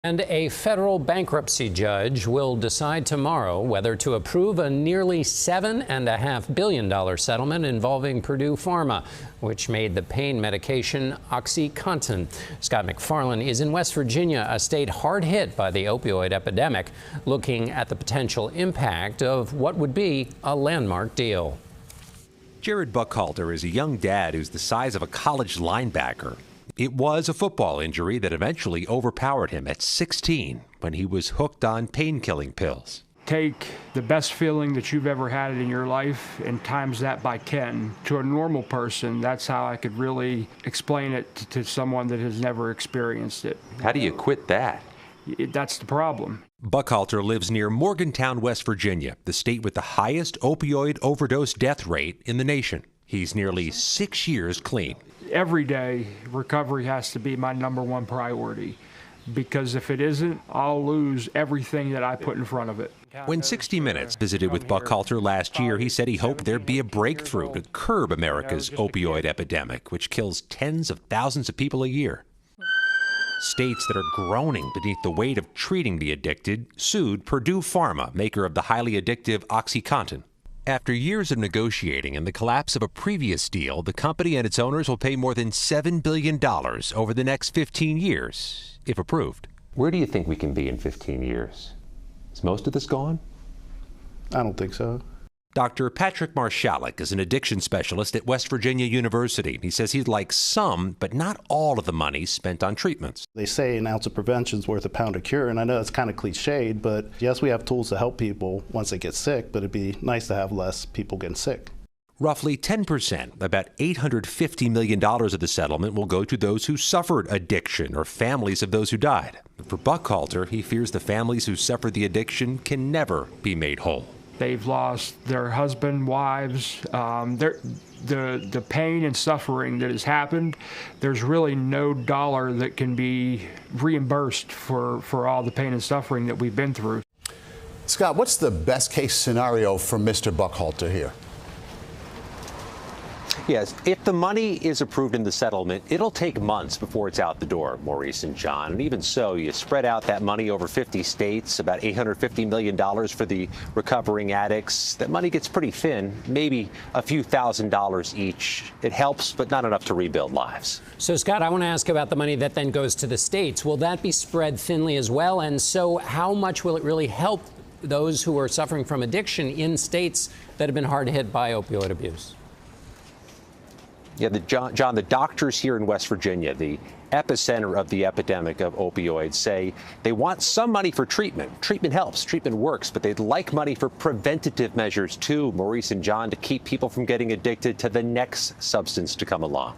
And a federal bankruptcy judge will decide tomorrow whether to approve a nearly $7.5 billion settlement involving Purdue Pharma, which made the pain medication OxyContin. Scott MacFarlane is in West Virginia, a state hard hit by the opioid epidemic, looking at the potential impact of what would be a landmark deal. Jared Buckhalter is a young dad who's the size of a college linebacker. It was a football injury that eventually overpowered him at 16 when he was hooked on pain-killing pills. Take the best feeling that you've ever had in your life and times that by 10. To a normal person, that's how I could really explain it to someone that has never experienced it. How do you quit that? That's the problem. Buckhalter lives near Morgantown, West Virginia, the state with the highest opioid overdose death rate in the nation. He's nearly 6 years clean. Every day, recovery has to be my #1 priority, because if it isn't, I'll lose everything that I put in front of it. When 60 Minutes visited with Buckhalter last year, he said he hoped there'd be a breakthrough to curb America's opioid epidemic, which kills tens of thousands of people a year. States that are groaning beneath the weight of treating the addicted sued Purdue Pharma, maker of the highly addictive OxyContin. After years of negotiating and the collapse of a previous deal, the company and its owners will pay more than $7 billion over the next 15 years, if approved. Where do you think we can be in 15 years? Is most of this gone? I don't think so. Dr. Patrick Marshalik is an addiction specialist at West Virginia University. He says he'd like some, but not all of the money spent on treatments. They say an ounce of prevention is worth a pound of cure, and I know that's kind of cliched, but yes, we have tools to help people once they get sick, but it'd be nice to have less people getting sick. Roughly 10%, about $850 million of the settlement will go to those who suffered addiction or families of those who died. For Buckhalter, he fears the families who suffered the addiction can never be made whole. They've lost their husband, wives, the pain and suffering that has happened. There's really no dollar that can be reimbursed for all the pain and suffering that we've been through. Scott, what's the best case scenario for Mr. Buckhalter here? Yes, if the money is approved in the settlement, it'll take months before it's out the door, Maurice and John. And even so, you spread out that money over 50 states, about $850 million for the recovering addicts. That money gets pretty thin, maybe a few $1,000s each. It helps, but not enough to rebuild lives. So, Scott, I want to ask about the money that then goes to the states. Will that be spread thinly as well? And so how much will it really help those who are suffering from addiction in states that have been hard hit by opioid abuse? Yeah, John, the doctors here in West Virginia, the epicenter of the epidemic of opioids, say they want some money for treatment. Treatment helps, treatment works, but they'd like money for preventative measures too, Maurice and John, to keep people from getting addicted to the next substance to come along.